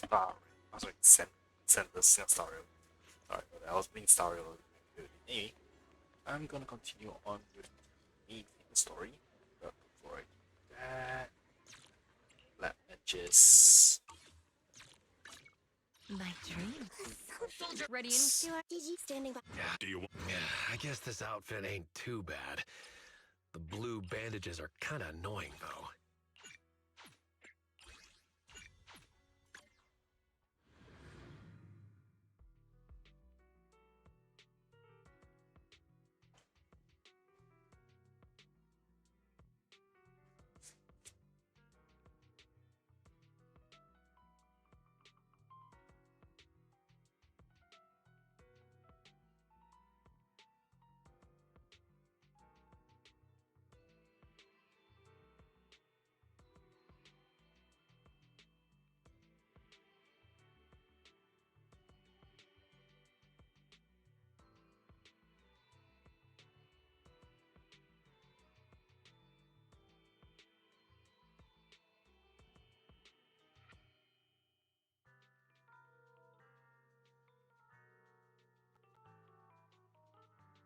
Star. Oh, sorry, Zenless, not Star Rail. Sorry, I was being Star Rail. Anyway, I'm gonna continue on with the main story. But before I do that, let me just. My dreams. Ready in standing by. Yeah, do you want? Yeah, I guess this outfit ain't too bad. The blue bandages are kinda annoying, though.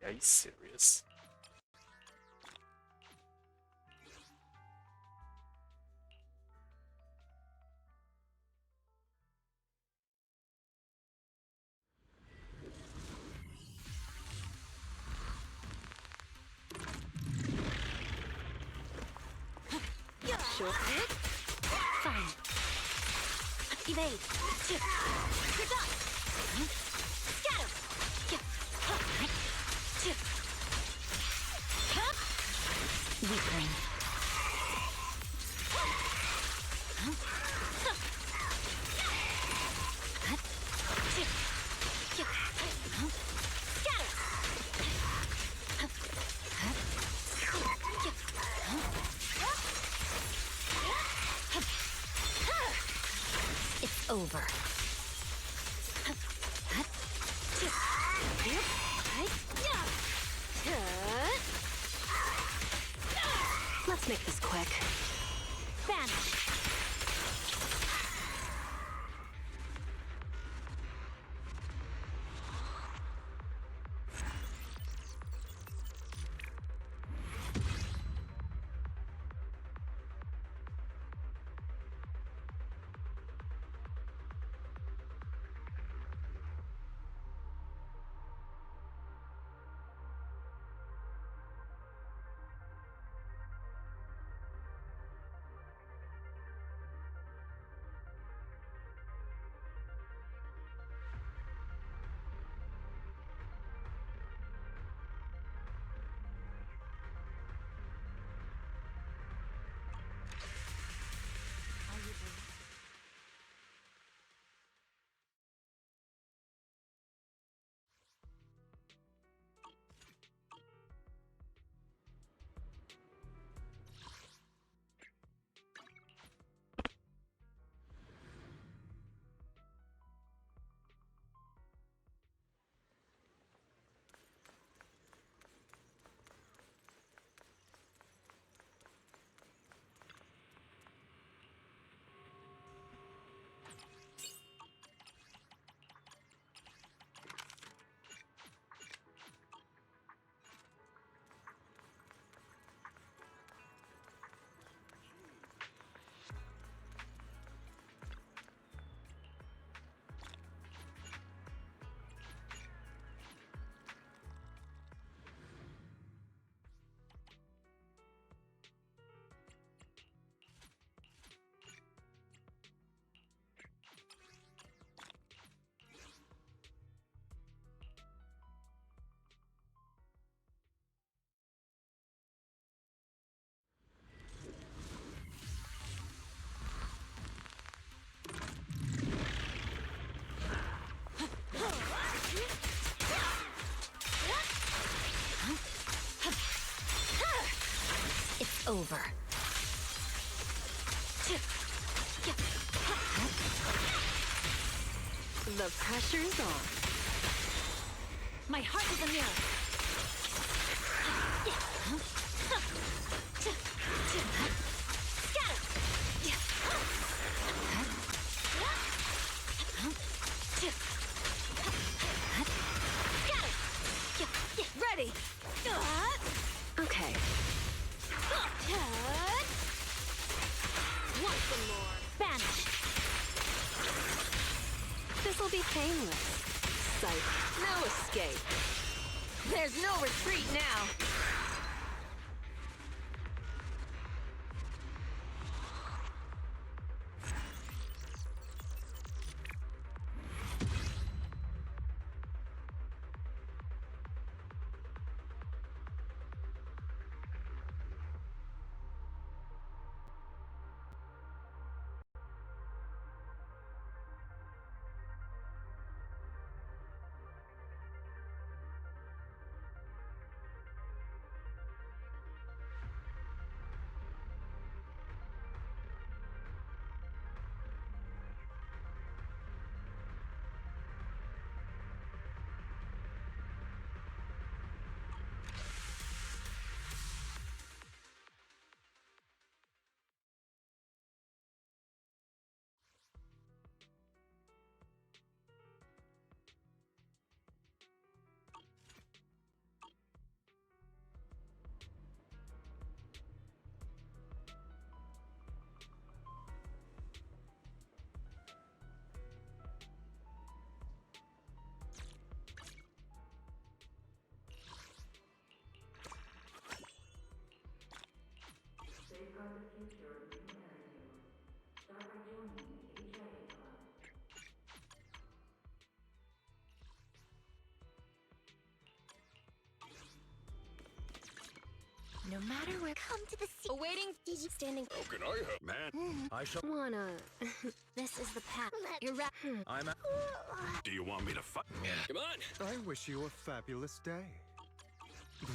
Are you serious? Sure. fine. Evade. Pick up. Scatter. Weakling. It's over. Let's make this quick. Vanish. It's over. The pressure's on. My heart is a mirror. Okay. Want some more? Vanish. This'll be painless. Sight. No escape. There's no retreat now. Safeguard the future of humanity. Start by joining the HIA Club. No matter where, come to the sea. Awaiting. Standing. How can I help? Man, I shall. Wanna. This is the path. You're right. I'm a. Do you want me to fight? Come on. I wish you a fabulous day.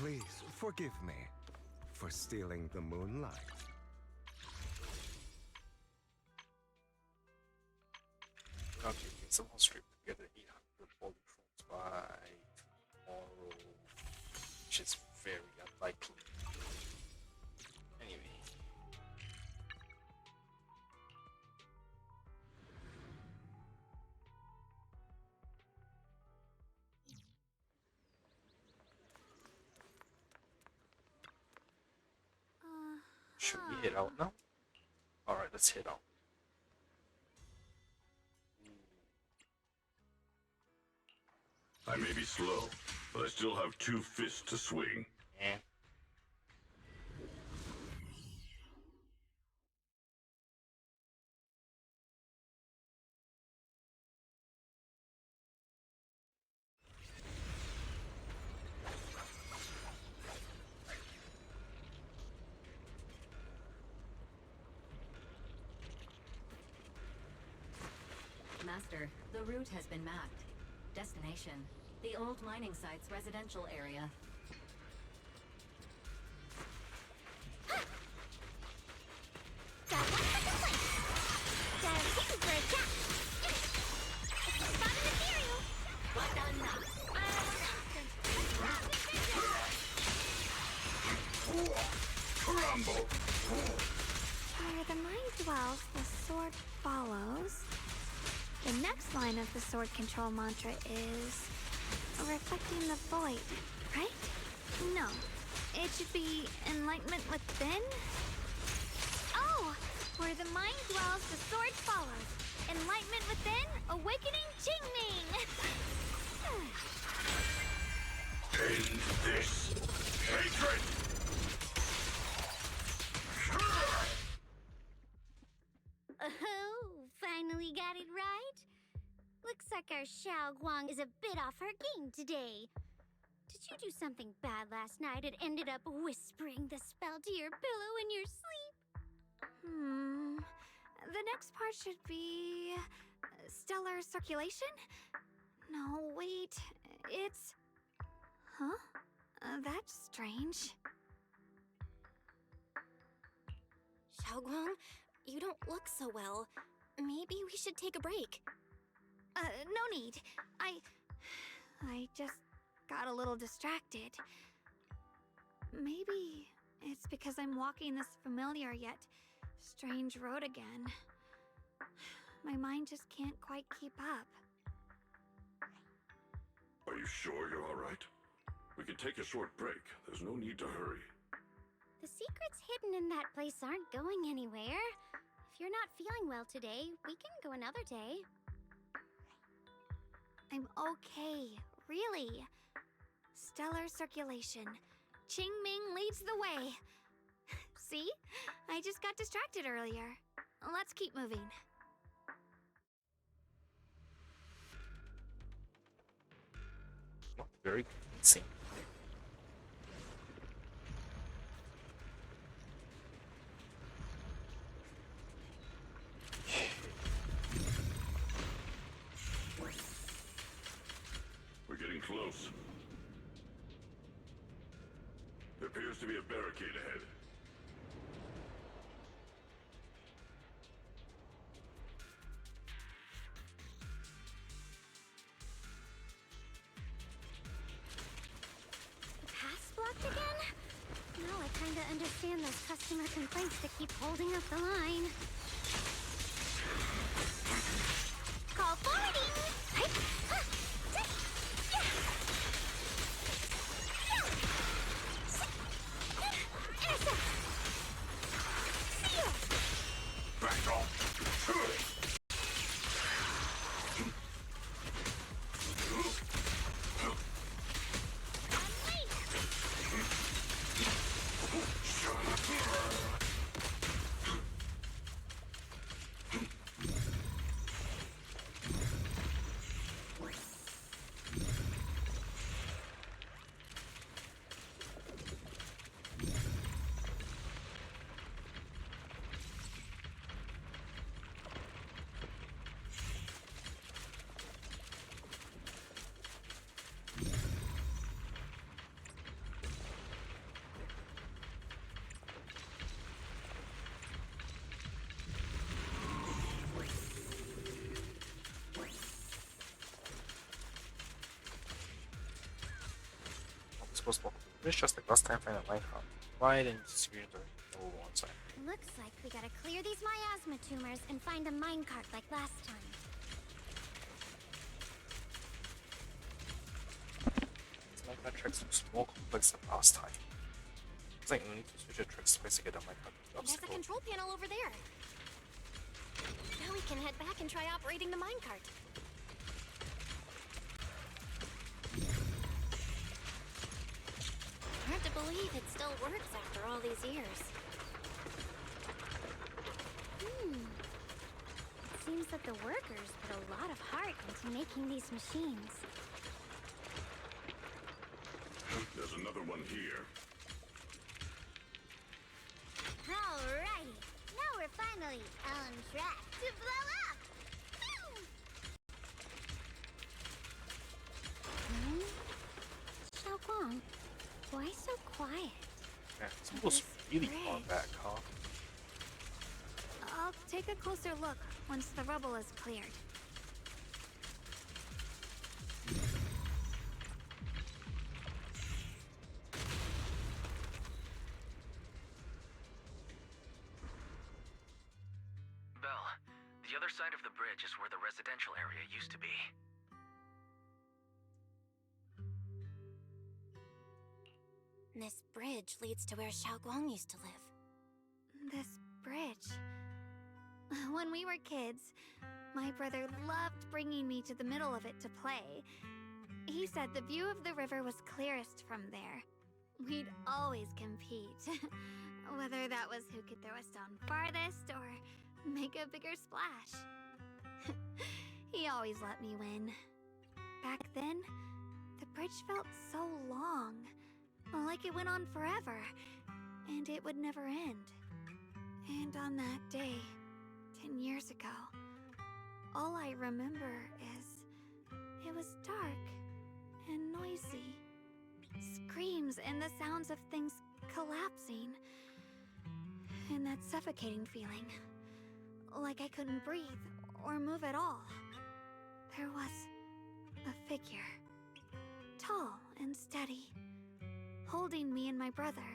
Please forgive me for stealing the moonlight. Okay, someone strip together 800 polytrons by tomorrow, which is very unlikely. Anyway. Should we head out now? Alright, let's head out. I may be slow, but I still have 2 fists to swing. And Master, the route has been mapped. Destination, the old mining site's residential area. Got one second place. Got a hidden for a cat. Spot an ethereal. What done now? Crumble! Where the mind dwells, the sword follows. The next line of the sword control mantra is reflecting the void, right? No, it should be enlightenment within. Oh, where the mind dwells, the sword follows. Enlightenment within, awakening Qingming. End this hatred! Oh, finally got it right. Looks like our Xiao Guang is a bit off her game today. Did you do something bad last night and ended up whispering the spell to your pillow in your sleep? The next part should be stellar circulation? No, wait. It's... Huh? That's strange. Xiaoguang, you don't look so well. Maybe we should take a break. No need. I just got a little distracted. Maybe it's because I'm walking this familiar yet strange road again. My mind just can't quite keep up. Are you sure you're alright? We can take a short break. There's no need to hurry. The secrets hidden in that place aren't going anywhere. If you're not feeling well today, we can go another day. I'm okay, really. Stellar circulation. Qing Ming leads the way. See? I just got distracted earlier. Let's keep moving. Not very convincing. We're getting close. There appears to be a barricade ahead. The path's blocked again? Now I kinda understand those customer complaints that keep holding up the line. Call forwarding! Back off! I'm supposed to walk through the bridge just like last time, find a minecart. Right, and experience the level 1 side. Looks like we gotta clear these miasma tumors and find a minecart like last time. This minecart tracks looks more complex than last time. It's like we need to switch the tracks twice to get a minecart to the There's a obstacle. control panel over there. Now we can head back and try operating the minecart. Hard to believe it still works after all these years. It seems that the workers put a lot of heart into making these machines. There's another one here. Alrighty, now we're finally on track to blow up! Xiaoguang, why so quiet? Yeah, it's almost really far back, huh? I'll take a closer look once the rubble is cleared. Belle, the other side of the bridge is where the residential area used to be. This bridge leads to where Xiaoguang used to live. This bridge. When we were kids, my brother loved bringing me to the middle of it to play. He said the view of the river was clearest from there. We'd always compete, whether that was who could throw a stone farthest or make a bigger splash. He always let me win. Back then, the bridge felt so long, like it went on forever, and it would never end. And on that day, 10 years ago, all I remember is it was dark and noisy. Screams and the sounds of things collapsing. And that suffocating feeling. Like I couldn't breathe or move at all. There was a figure. Tall and steady. Holding me and my brother.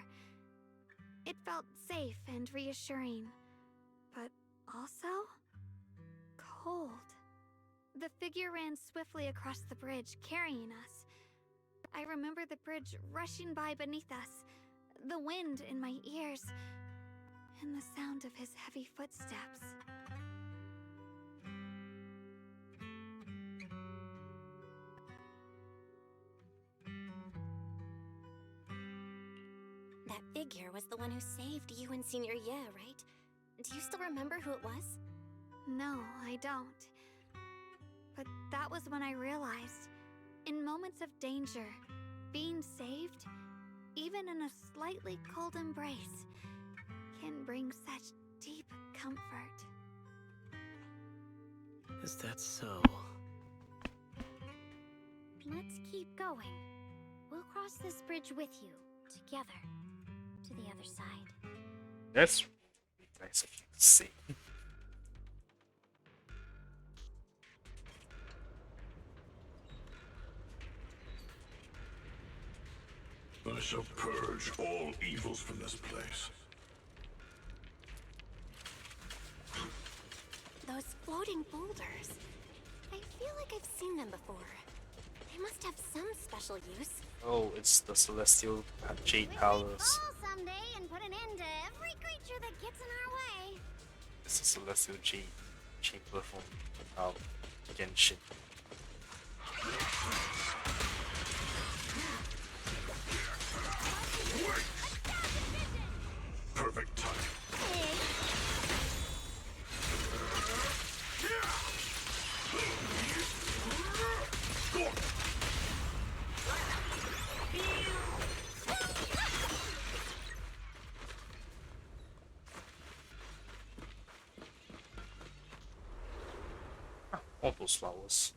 It felt safe and reassuring. But also cold. The figure ran swiftly across the bridge, carrying us. I remember the bridge rushing by beneath us, the wind in my ears, and the sound of his heavy footsteps. That figure was the one who saved you in Senior Year, right? Do you still remember who it was? No, I don't. But that was when I realized, in moments of danger, being saved, even in a slightly cold embrace, can bring such deep comfort. Is that so? Let's keep going. We'll cross this bridge with you, together, to the other side. That's really nice of you to see. I shall purge all evils from this place. Those floating boulders. I feel like I've seen them before. They must have some special use. Oh, it's the Celestial Jade Palace. Fall someday and put an end to every creature that gets in our way. It's the Celestial Jade Chamber from Genshin. Perfect time. All those flowers.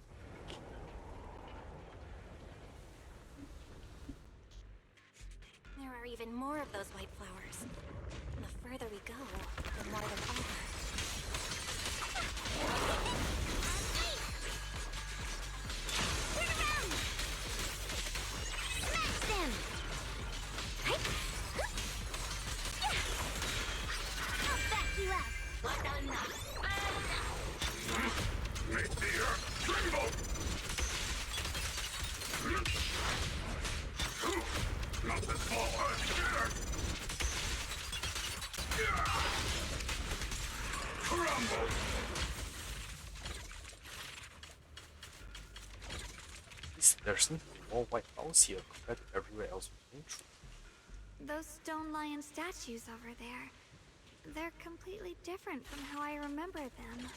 There are even more of those white flowers. The further we go, the more there are. Smash them! I'll back you up! Make the earth tremble! Not this small earth here! Crumble! There seems to be more white flowers here compared to everywhere else we've been through. Those stone lion statues over there, they're completely different from how I remember them.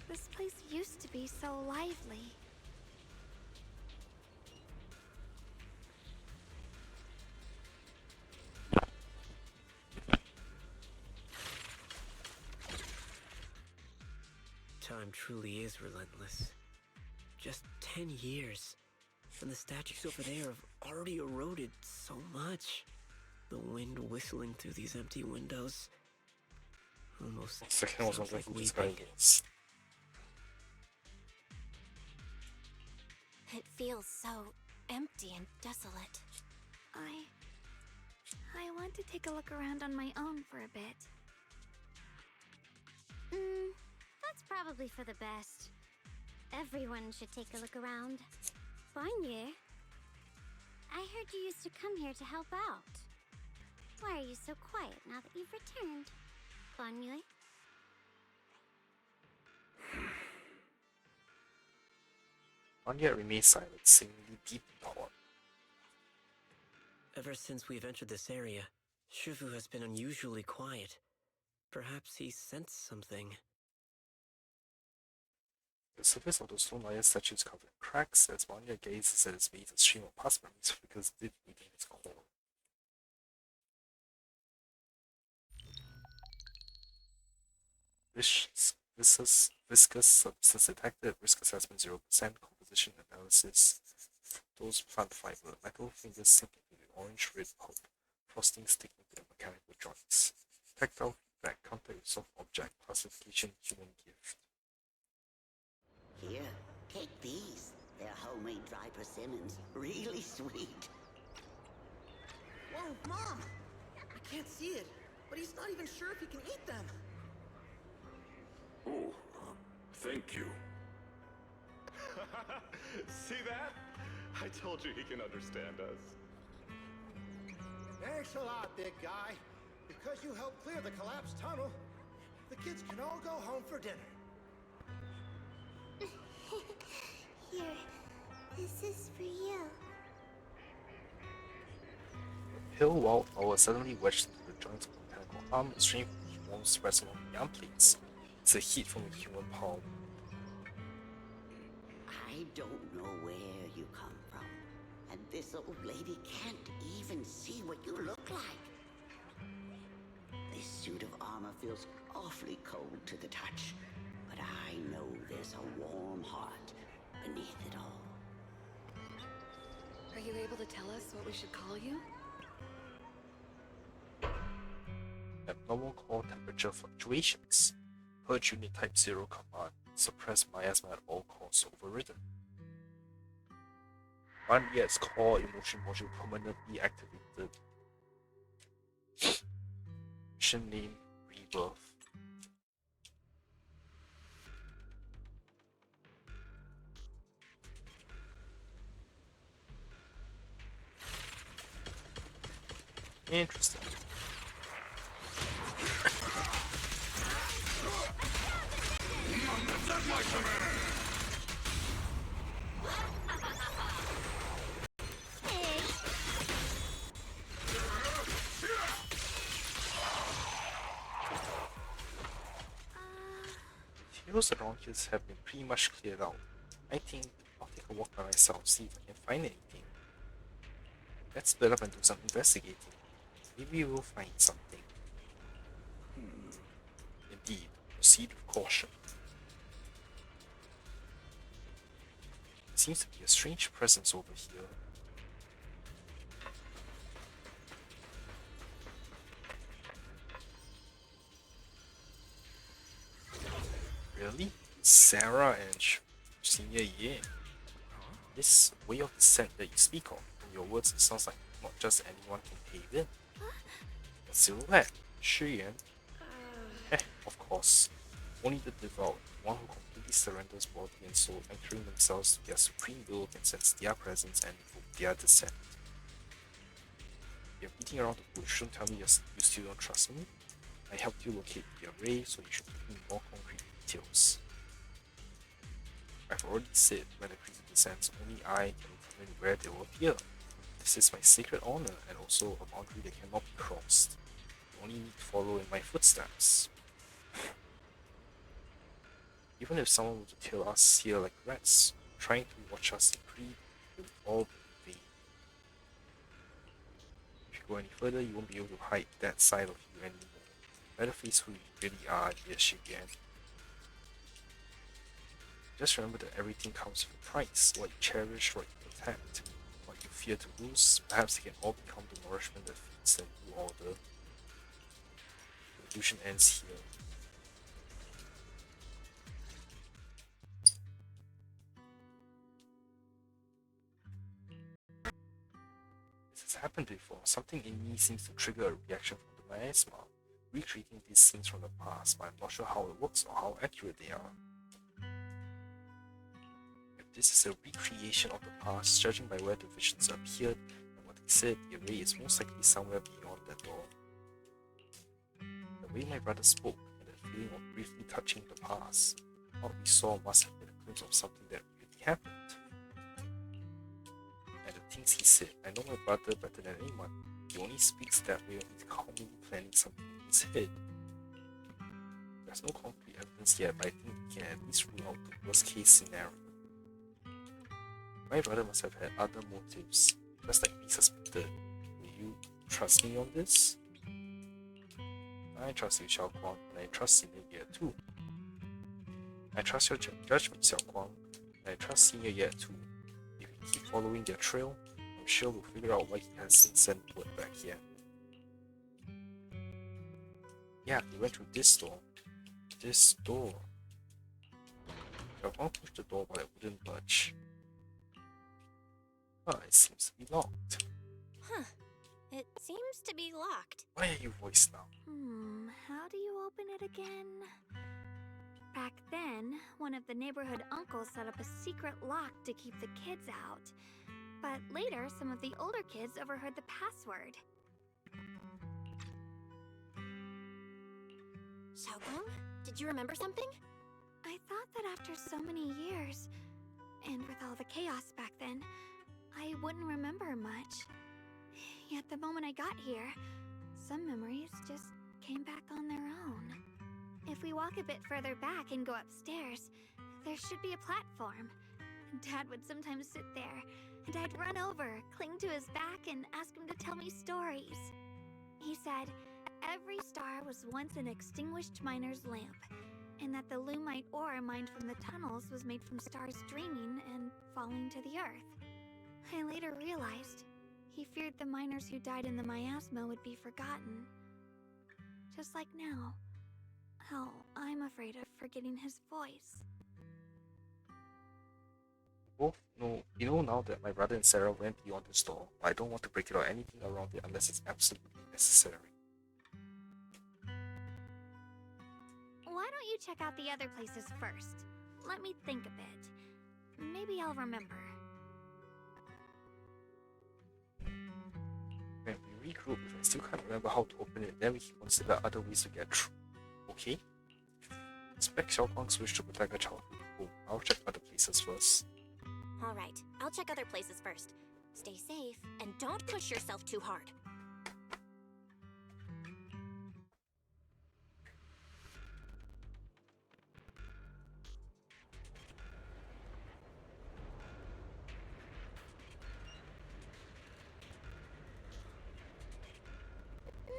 This place used to be so lively. Time truly is relentless. Just 10 years, and the statues over there have already eroded so much. The wind whistling through these empty windows almost Second was sounds wondering like who this guy weeping. is. It feels so empty and desolate. I want to take a look around on my own for a bit. That's probably for the best. Everyone should take a look around. Bonnier, I heard you used to come here to help out. Why are you so quiet now that you've returned? Bonnier? Anya remains silent, seemingly deep in thought. Ever since we've entered this area, Shifu has been unusually quiet. Perhaps he sensed something. The surface of the stone lion statue is covered in cracks as Vanya gazes at its base. A stream of past memories flickers deep within its core. Viscous substance detected, risk assessment 0%, composition analysis. Those plant fiber, metal fingers sink into the orange red pulp, frosting sticking to the mechanical joints. Tactile feedback, contact with soft object, classification, human gift. Here, take these. They're homemade dry persimmons. Really sweet. Whoa, Mom! I can't see it, but he's not even sure if he can eat them. Oh, thank you. See that? I told you he can understand us. Thanks a lot, big guy. Because you helped clear the collapsed tunnel, the kids can all go home for dinner. Here, this is for you. The pale wildflower suddenly wedged into the joints of the mechanical arm, and strange warmth spreads along the arm plates. It's the heat from a human palm. I don't know where you come from, and this old lady can't even see what you look like. This suit of armor feels awfully cold to the touch, but I know there's a warm heart beneath it all. Are you able to tell us what we should call you? Abnormal core temperature fluctuations. Purge unit type 0 command. Suppress miasma at all costs overridden. Run Yet's core emotion module permanently activated. Mission name Rebirth. Interesting. Heroes around here have been pretty much cleared out. I think I'll take a walk by myself, see if I can find anything. Let's split up and do some investigating. Maybe we'll find something. Indeed, proceed with caution. There seems to be a strange presence over here. Really? Sarah and Senior Ye? This way of descent that you speak of, from your words, it sounds like not just anyone can pave in. A silhouette, Shi Yuan. Of course. Only the devout, one who completely surrenders body and soul, anchoring themselves to their supreme will, can sense their presence and invoke their descent. You're beating around the bush, don't tell me you still don't trust me. I helped you locate the array, so you should give me more concrete details. I've already said when the creature descends, only I can determine where they will appear. This is my sacred honor, and also a boundary that cannot be crossed. You only need to follow in my footsteps. Even if someone were to tail us here like rats, trying to watch us creep, it would all be vain. If you go any further, you won't be able to hide that side of you anymore. Better face who you really are, dear Shigen. Just remember that everything comes with a price. What you cherish, what you protect, what you fear to lose, perhaps they can all become the nourishment that feeds the new order. The illusion ends here. This has happened before. Something in me seems to trigger a reaction from the miasma, recreating these scenes from the past, but I'm not sure how it works or how accurate they are. If this is a recreation of the past, judging by where the visions appeared and what they said, the array is most likely somewhere beyond that door. The way my brother spoke and the feeling of briefly touching the past, what we saw must have been a glimpse of something that really happened. And the things he said, I know my brother better than anyone. He only speaks that way when he's calmly planning something in his head. There's no concrete evidence yet, but I think we can at least rule out the worst case scenario. My brother must have had other motives, just like we suspected. Will you trust me on this? I trust you, Xiao Guang, and I trust Senior Ye too. I trust your judgment, Xiao Guang, and I trust Senior Ye too. If we keep following their trail, I'm sure we'll figure out why he hasn't sent word back yet. Yeah, they went through this door. This door. Xiao Guang pushed the door, but it wouldn't budge. Ah, it seems to be locked. Huh. It seems to be locked. Why are you voiced now? How do you open it again? Back then, one of the neighborhood uncles set up a secret lock to keep the kids out. But later, some of the older kids overheard the password. Xiaogong, did you remember something? I thought that after so many years, and with all the chaos back then, I wouldn't remember much. Yet the moment I got here, some memories just came back on their own. If we walk a bit further back and go upstairs, there should be a platform. Dad would sometimes sit there, and I'd run over, cling to his back, and ask him to tell me stories. He said every star was once an extinguished miner's lamp, and that the lumite ore mined from the tunnels was made from stars dreaming and falling to the earth. I later realized he feared the miners who died in the miasma would be forgotten. Just like now, how I'm afraid of forgetting his voice. Oh, no, now that my brother and Sarah went beyond the store, I don't want to break it or anything around it unless it's absolutely necessary. Why don't you check out the other places first? Let me think a bit. Maybe I'll remember. When we regroup, if I still can't remember how to open it, then we can consider other ways to get through. Okay? Respect Xiaogong's wish to protect her child. Oh, I'll check other places first. Alright, I'll check other places first. Stay safe, and don't push yourself too hard.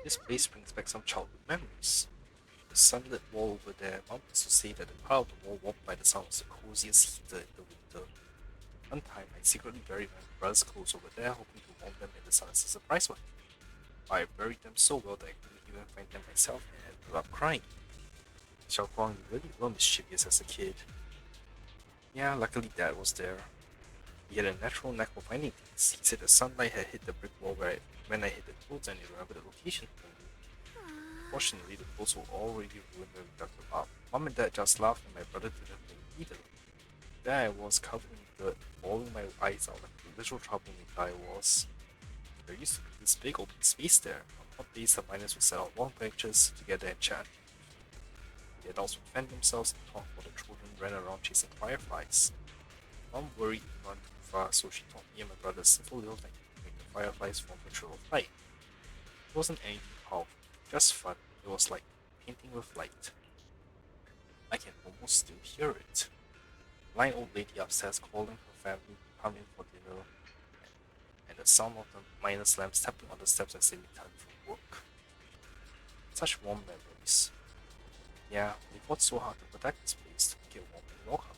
This place brings back some childhood memories. The sunlit wall over there, Mom used to say that the part of the wall warmed by the sun was the coziest heater in the winter. One time, I secretly buried my brother's clothes over there, hoping to warm them in the sun as a surprise one. I buried them so well that I couldn't even find them myself and ended up crying. Xiaoguang, you really were mischievous as a kid. Yeah, luckily Dad was there. He had a natural knack for finding things. He said the sunlight had hit the brick wall when I hit the clothes and he remembered the location for me. Fortunately, the clothes were already ruined when we dug them up. Mom and Dad just laughed and my brother didn't blame either. There I was, covered in dirt, bawling my eyes out like the literal troublemaker I was. There used to be this big open space there. On hot days, the miners would set out long benches together and chat. The adults would fan themselves and talk while the children ran around chasing fireflies. Mom worried we run too far, so she taught me and my brother a simple little thing to make the fireflies form a trail of light. It wasn't anything powerful, just fun. It was like painting with light. I can almost still hear it. The blind old lady upstairs calling her family to come in for dinner, and the sound of the miners' lamps tapping on the steps as they returned from work. Such warm memories. Yeah, we fought so hard to protect this place to make it warm and welcome.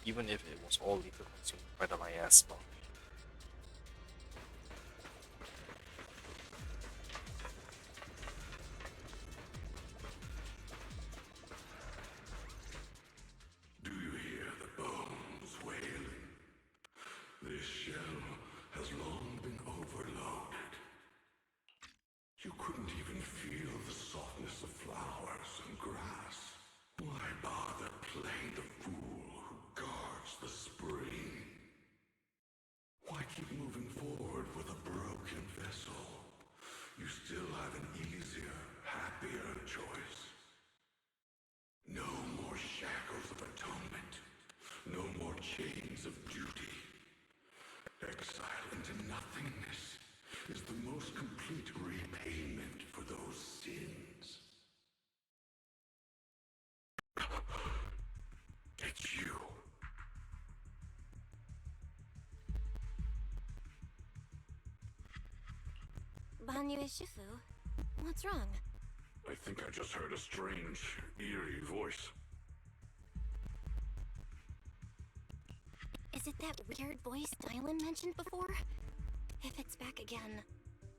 Even if it was all later consumed by the miasma. Do you hear the bones wailing? This shell has long been overloaded. You couldn't even feel the softness of flowers and grass. Why bother playing the fool who guards the spring? Why keep moving forward with a broken vessel? You still have an easier, happier choice. No more shackles of atonement. No more chains of duty. Exile into nothingness is the most complete repayment for those sins. It's you. Banyue Shifu, what's wrong? I think I just heard a strange, eerie voice. Is it that weird voice Dylan mentioned before? If it's back again,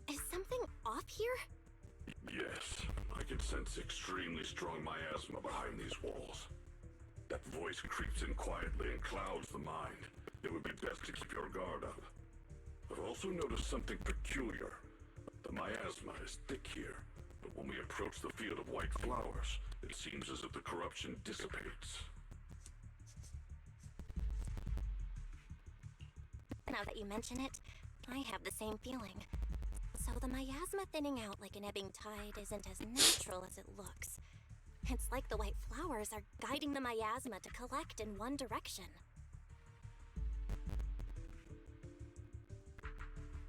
is something off here? Yes, I can sense extremely strong miasma behind these walls. That voice creeps in quietly and clouds the mind. It would be best to keep your guard up. I've also noticed something peculiar. The miasma is thick here, but when we approach the field of white flowers, it seems as if the corruption dissipates. Now that you mention it, I have the same feeling. So the miasma thinning out like an ebbing tide isn't as natural as it looks. It's like the white flowers are guiding the miasma to collect in one direction.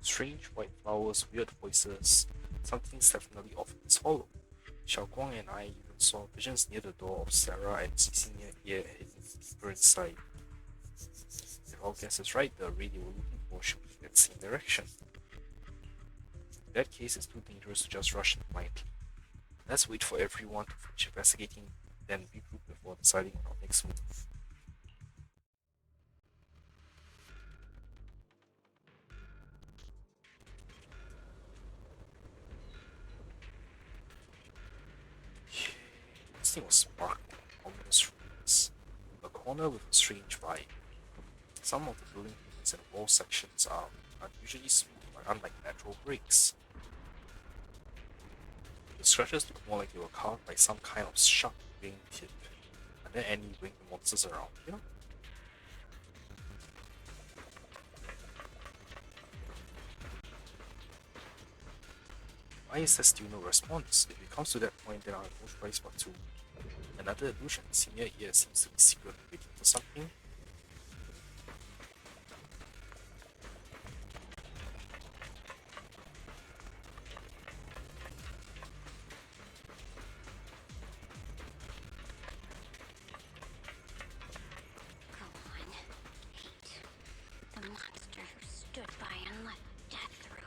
Strange white flowers, weird voices. Something's definitely off in this hollow. Xiaoguang and I even saw visions near the door of Sarah and Cece near ear hidden deeper inside. If our guess is right, the radio we're looking for should be in that same direction. In that case, it's too dangerous to just rush in blindly. Let's wait for everyone to finish investigating, then regroup before deciding on our next move. This thing was sparkling, ominous ruins. A corner with a strange vibe. Some of the building units and wall sections are unusually smooth, but unlike natural bricks. The scratches look more like they were carved by some kind of sharp wing tip. Are there any winged monsters around here? Why is there still no response? If it comes to that point, then I have no choice but to. Another illusion. Senior ear seems to be secretly waiting for something. Go on. Hate. The monster who stood by and let death through.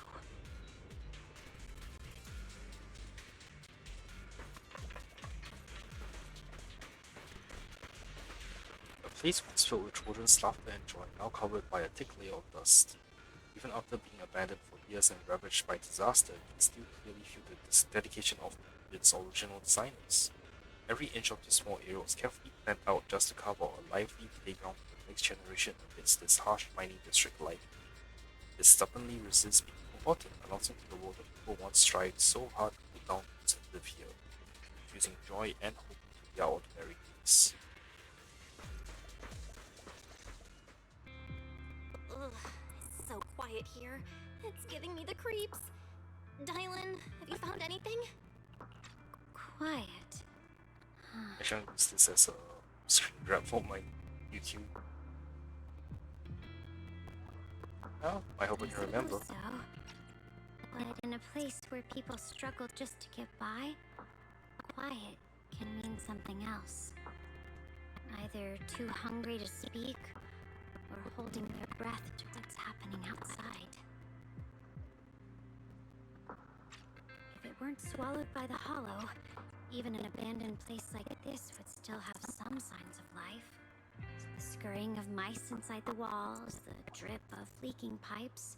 The place once filled with children's laughter and joy, now covered by a thick layer of dust. Even after being abandoned for years and ravaged by disaster, you can still clearly feel the dedication of its original designers. Every inch of this small area was carefully planned out just to carve out a lively playground for the next generation amidst this harsh mining district life. It stubbornly resists being forgotten, announcing to the world that people once strived so hard to put down roots and live here, infusing joy and hope into their ordinary days. Ugh, it's so quiet here. It's giving me the creeps. Dylan, have you found anything? Quiet. I shall use this as a screen grab for my YouTube. Well, I hope I can remember. So, but in a place where people struggle just to get by, quiet can mean something else. Either too hungry to speak, or holding their breath to what's happening outside. If it weren't swallowed by the hollow, even an abandoned place like this would still have some signs of life. The scurrying of mice inside the walls, the drip of leaking pipes,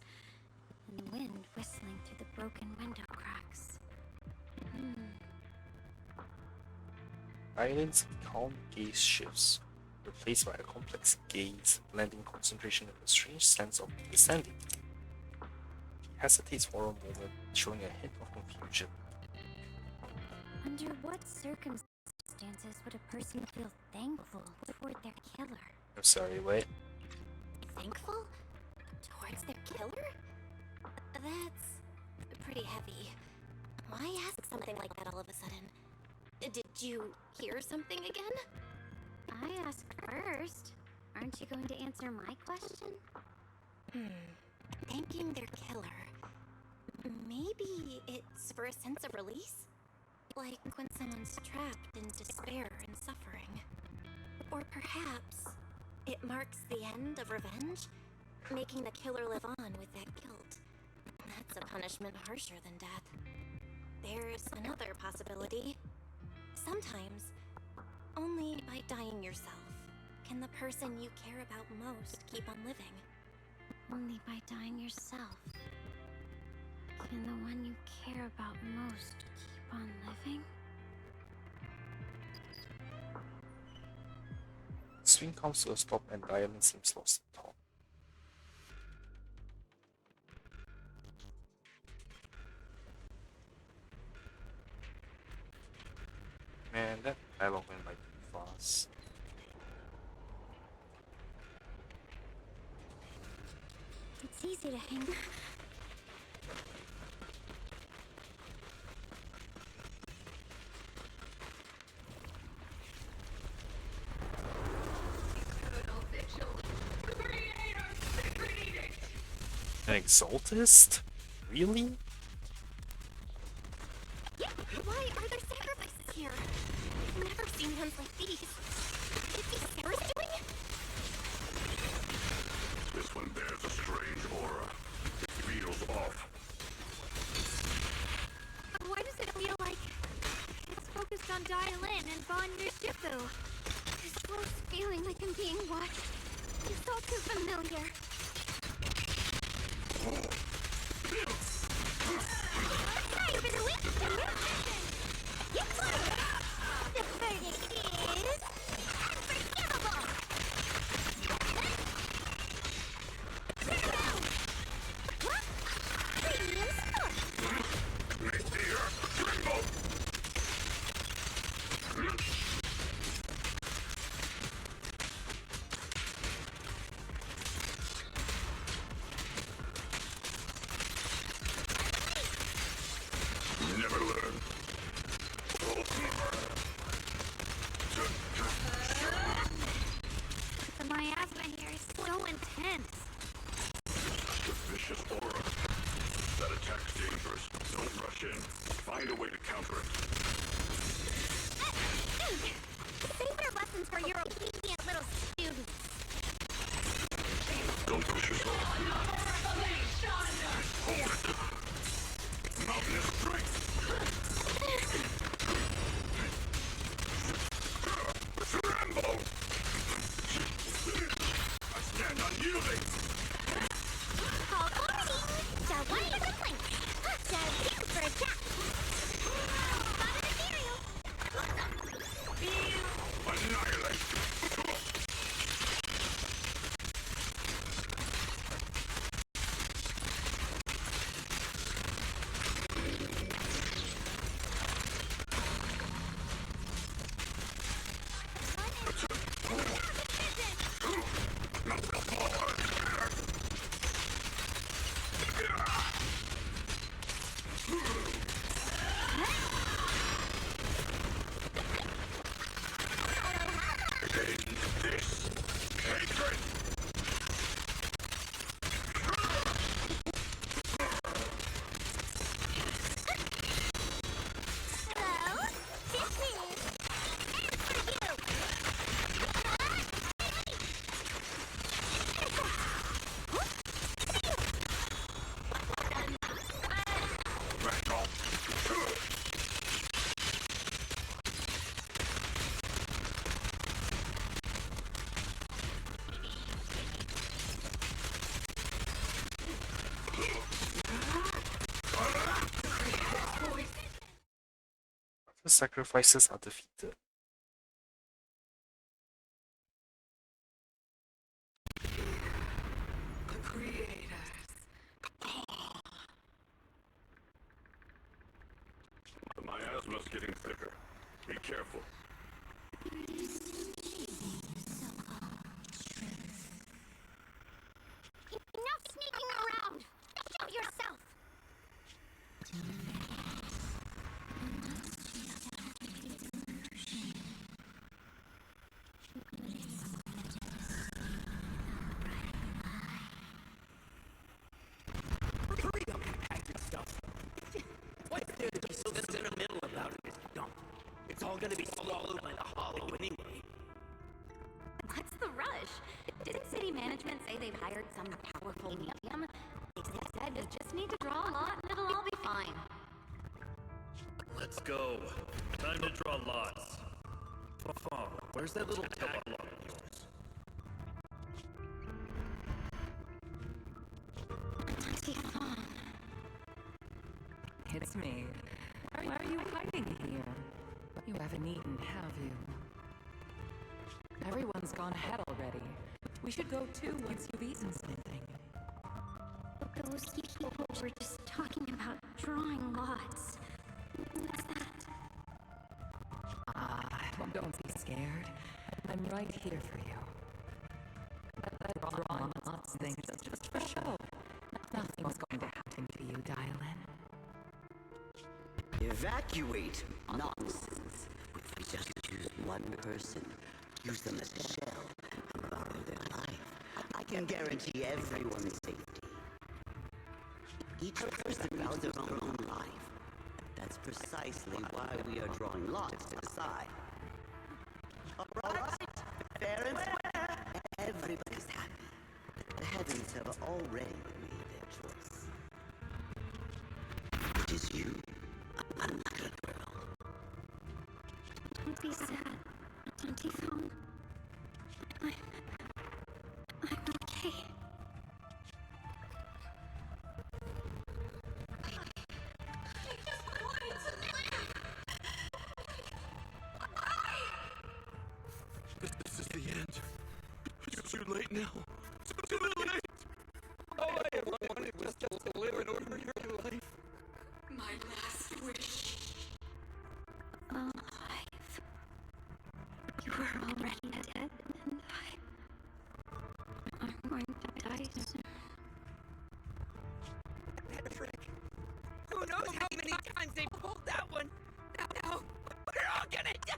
and the wind whistling through the broken window cracks. Island's calm gaze shifts, replaced by a complex gaze, blending concentration with a strange sense of understanding. He hesitates for a moment, showing a hint of confusion. Under what circumstances would a person feel thankful toward their killer? I'm sorry, wait. Thankful? Towards their killer? That's pretty heavy. Why ask something like that all of a sudden? Did you hear something again? I asked first. Aren't you going to answer my question? Thanking their killer. Maybe it's for a sense of release? Like when someone's trapped in despair and suffering. Or perhaps it marks the end of revenge, making the killer live on with that guilt. That's a punishment harsher than death. There's another possibility. Sometimes, only by dying yourself can the person you care about most keep on living. Only by dying yourself can the one you care about most keep on living? The swing comes to a stop and Diamond seems lost in thought. Man, that dialogue went by too fast. It's easy to hang. exaltist? Really? Why are there sacrifices here? I've never seen ones like these. Is this Sarah's doing? This one bears a strange aura. It feels off. Why does it feel like it's focused on Dial-In and Von Shifu? This close feeling like I'm being watched. It's all too familiar. Time for the week to get close! The verdict is unforgivable! Turn around! What? Premium sport! Never learn. The miasma here is so intense. The vicious aura. That attack's dangerous. Don't rush in. Find a way to counter it. Save your lessons for your obedient little students. Don't push yourself. Hold it. Mountain is strength. Rambo! I stand unyielding. Call forwarding. Shall one for complaint. Shall two for attack. Spotted ethereal. Annihilate. The sacrifices are defeated. The miasma's getting thicker. Be careful. Enough sneaking around. Show yourself. Hurry up and pack your stuff. What's there to be so sentimental about it if you don't? It's all gonna be swallowed by the hollow anyway. What's the rush? Didn't city management say they've hired some powerful medium? They said you just need to draw a lot and it'll all be fine. Let's go. Time to draw lots. Fafon, where's that little catalog of yours? It's me. Why are you hiding here? You haven't eaten, have you? Everyone's gone ahead already. We should go too once you've eaten something. Those people were just talking about drawing lots. What's that? Well, don't be scared. I'm right here for you. That drawing lots thing is just for show. Nothing's going to happen to you, Dial-In. Evacuate? Nonsense. If we just choose one person, use them as a shell, and borrow their life, I can guarantee everyone's safety. Each person vows their own life. That's precisely why we are drawing lots to decide. All right, fair and square. Everybody's happy. The heavens have already made their choice. It is you, a little girl. Don't be sad, Auntie Phone. I'm okay. This is the end. It's too late now. It's too late! All I ever wanted was just to live an ordinary life. My last wish. Alive. You were already dead, and I'm going to die soon. Patrick, who knows how many times they pulled that one? Now, we're all gonna die!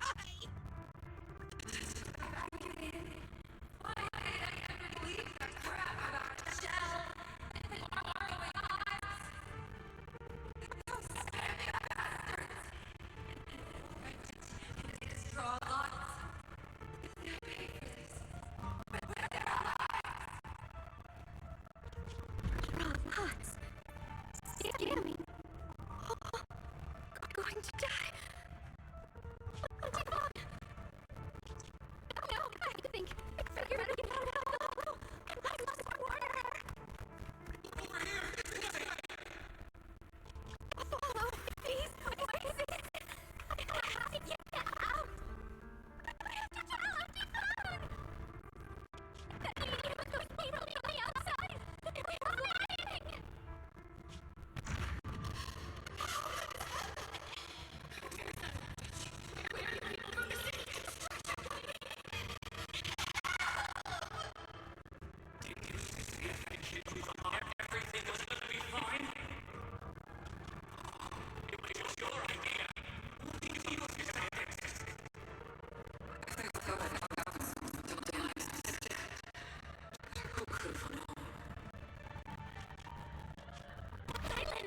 I can't believe that crap about Michelle and the borrowing eyes. Those scary bastards. And they destroy lives. They'll pay for this. But with their lives. Draw lots. Scamming. Oh, I'm going to die. Auntie Phone. No, I think I figured it out. No, I must warn her. Over here! Follow these voices. I have to get out. I have to tell Auntie Phone. Those people on the outside. They're lying. Everything was gonna be fine. It was your idea. Who could have known? Dylan!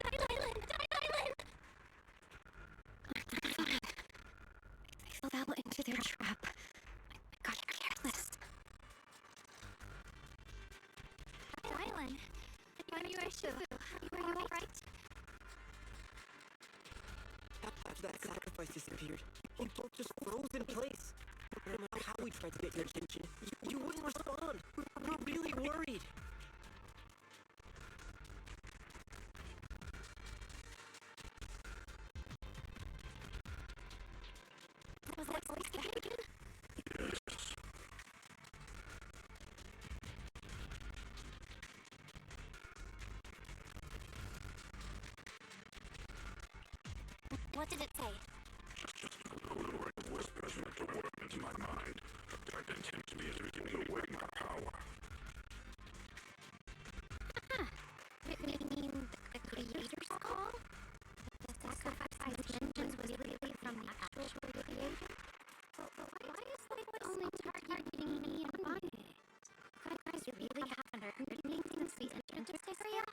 Dylan! Dylan! I fell into their trap. I got careless. Dylan, when you were were you alright? After that sacrifice disappeared, we both just froze in place. No matter how we tried to get your attention, you wouldn't respond. We were really worried. Was that voice Phaeton? Yes. What did it say? Just coloring whispers meant to work into my mind. Tried to tempt me into giving away my power. Huh. We mean the creator's call? The sacrifice vengeance was really from the actual creator? Why is it only targeting me and Bonnie? You guys really haven't heard anything since we entered this area?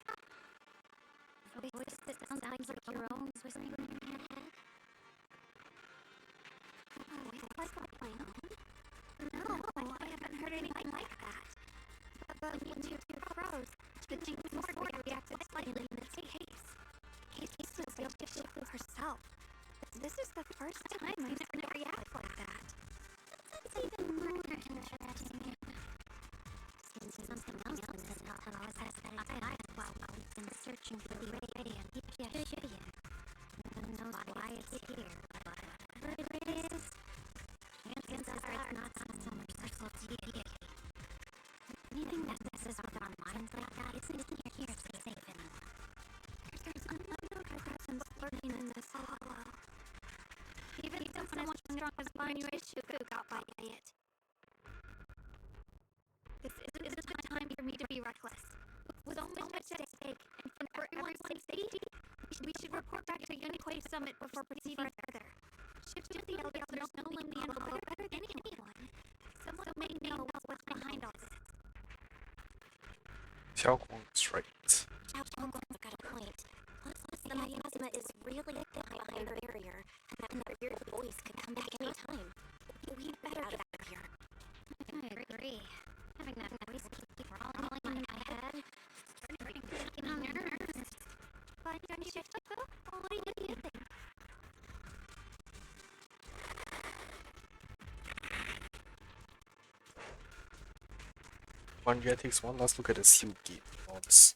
A voice that sounds like your own is whispering in your head? Oh, it's like my own? No, I haven't heard anything like that. But when you two froze, the Jinx Sword reacted slightly in its case. Case was able to shift herself. This is the first time I've seen her react like that. That's even more interesting. Since something else has caused us that eyes while we've been searching for the radiant Phaeton. Who knows why it's here, but whatever it is, chances are it's not some merciful deity. Anything that messes with our minds like that isn't here to stay safe anymore. There's another presence lurking in this hollow. Even someone as strong as Banyueshuku got by it. This isn't a time for me to be reckless. With so much at stake, and for everyone's safety, we should report back to Unique Summit before proceeding further. Shift the elders, there's no one the Xiaoguang's right. Xiaoguang's got a point. Plus, the miasma is really thick behind the barrier, and that weird voice could come back any time. We better get out of here. I agree. Having that voice keep crawling in my head, starting to get on your nerves. But don't you think so? What do you think? Guanjie takes one last look at the sealed gate and nods.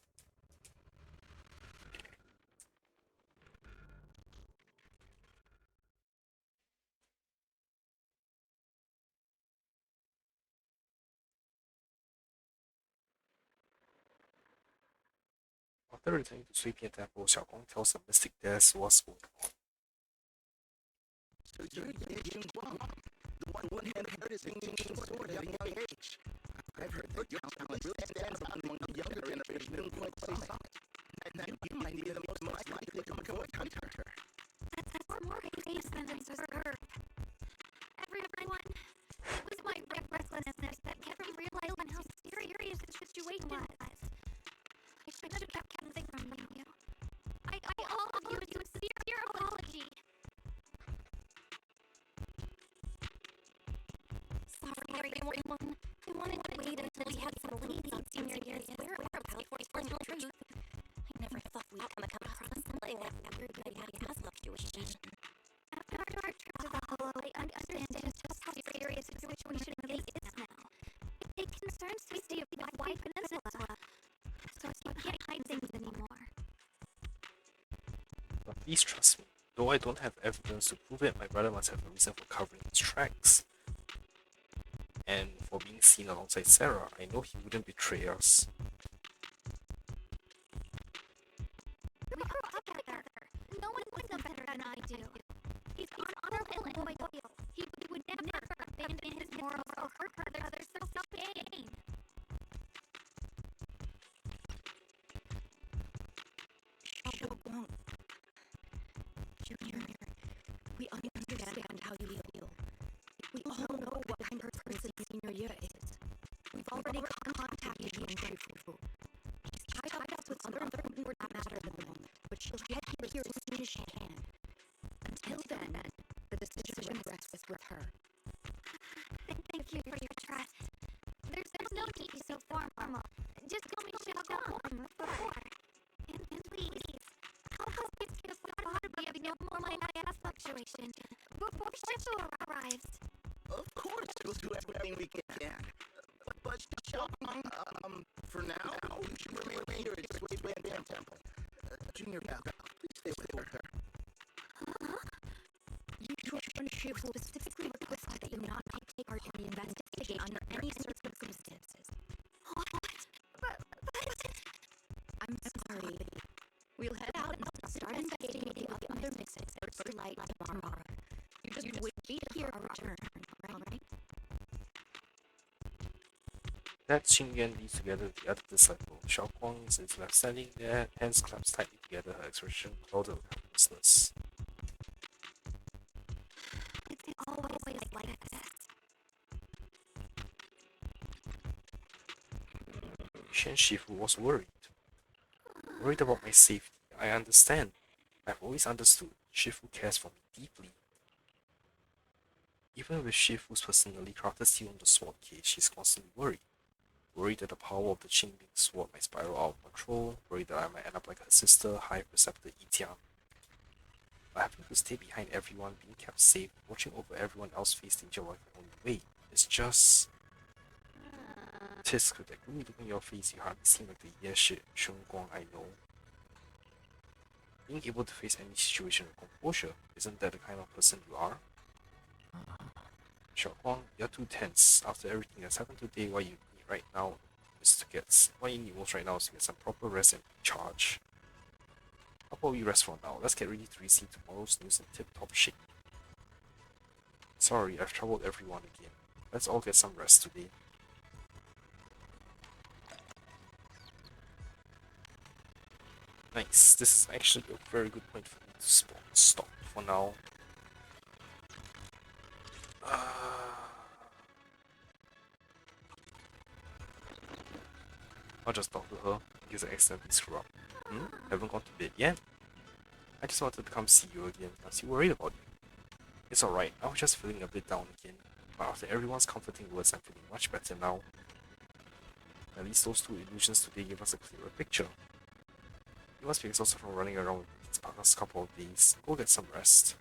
After returning to Sui Pian Temple, Xiaoguang tells the mystic death what's going on. So you're Jing Guang, the one who inherited the ancient sword at a young age. I've heard that your talent really stands out among the younger generation who didn't quite say something. And that you might be the most likely to become a void hunter. That's more case than it's deserved. Everyone, it was my recklessness that kept me realizing how serious the situation was. I should have kept something from you. I owe you a sincere apology. Sorry, everyone. I wanted to wait until we had some leads on senior year's whereabouts before telling the truth. I never thought we'd come across something that weird miasma fluctuation. After our trip to the Hollow, I understand just how serious the situation really is now. It concerns the state of the White Peninsula, so you can't hide things anymore. But please trust me, though I don't have evidence to prove it, my brother must have a reason for covering his tracks. And for being seen alongside Sarah, I know he wouldn't betray us. We grew up together. No one knows him better than I do. He's honorable and loyal. He would never abandon his morals or hurt others for self-gain. Xiaoguang. Junior, we understand how you feel. We all know what kind of person Senior Year is. We've already contacted you in Shifu. She's tied up with other important matters at the moment, but she'll get here as soon as she can. Until then, the decision rests with her. Thank you for your trust. There's no need to be so formal. Just call me Xiaoguang before. And please, help us get to the bottom of your more miasma fluctuation before Shifu arrives. Of course, we'll do everything we can. But Xiaoguang, for now, you should remain here at Sui Pian Temple. Junior Gal, please stay with her. You and Shifu specifically requested that you not take part in the investigation under any circumstances. What? But... I'm sorry. We'll head out and start investigating the other missing first light tomorrow. You just wait here our return, right? That Xingyuan leads together with the other disciple. Xiaoguang is left standing there, hands clasped tightly together, her expression clouded with helplessness. It's always like this. Shen Shifu was worried. Worried about my safety. I understand. I've always understood. Shifu cares for me deeply. Even with Shifu's personally crafted seal on the sword case, she's constantly worried. Worried that the power of the Qingbing sword might spiral out of control, worried that I might end up like her sister, High Preceptor Yitian. But having to stay behind everyone, being kept safe, watching over everyone else face danger like my only way, it's just... Tisk, with that gloomy look on your face, you hardly seem like the Yeshi Shunguang I know. Being able to face any situation with composure, isn't that the kind of person you are? Xiaoguang, you're too tense. After everything that's happened today, what you need right now is to get... What you need most right now is to get some proper rest and recharge. How about we rest for now? Let's get ready to receive tomorrow's news in tip-top shape. Sorry, I've troubled everyone again. Let's all get some rest today. Nice. This is actually a very good point for me to stop for now. I'll just talk to her in case I accidentally screw up. Haven't gone to bed yet? I just wanted to come see you again. I'm still worried about you. It's alright, I was just feeling a bit down again. But after everyone's comforting words, I'm feeling much better now. At least those two illusions today gave us a clearer picture. You must be exhausted from running around these past couple of days. Go get some rest.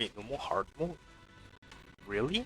Wait, no more hard mode? Really?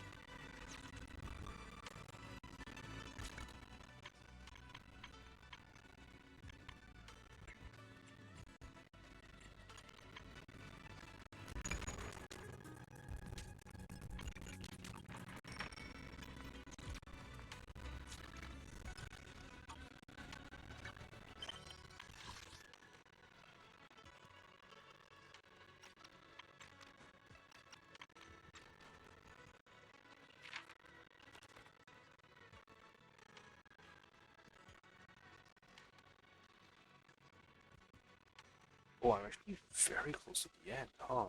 Oh, I'm actually very close to the end, huh?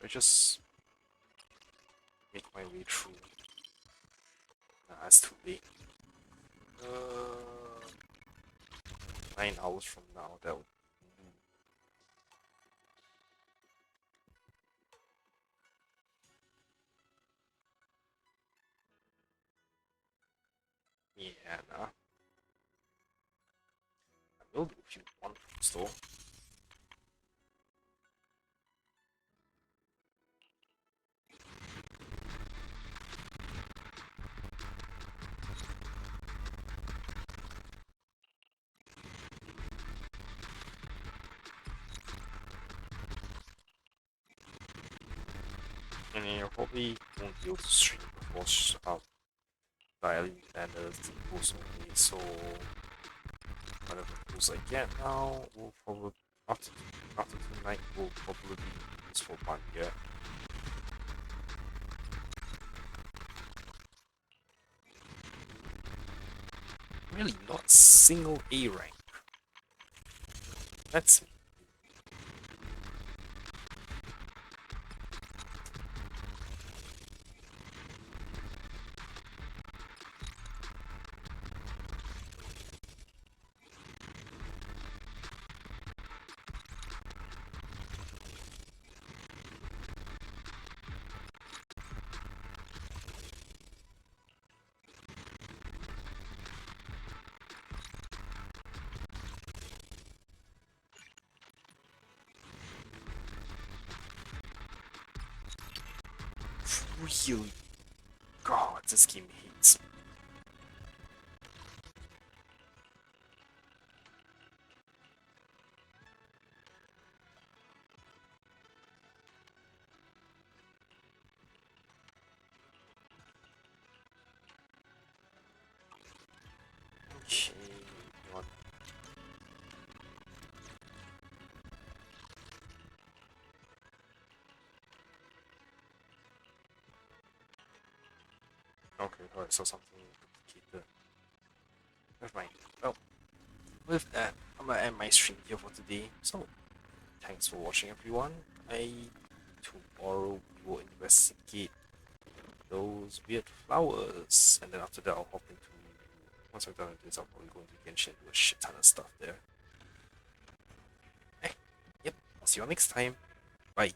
I just make my way through. Nah, that's too late. 9 hours from now, that would yeah, nah. I will do if you want to store. And then you probably won't be able to stream before dialing banners goes away, so whatever tools I get now will probably after tonight will probably be used for 1 year. Really not single A rank. That's really God, this game hates me. Okay, you want okay, alright, so something complicated. Never mind. Well, with that, I'm gonna end my stream here for today. So, thanks for watching, everyone. Tomorrow we will investigate those weird flowers, and then after that, I'll hop into. Once I've done this, I'll probably go into Genshin and do a shit ton of stuff there. Yep. I'll see you all next time. Bye.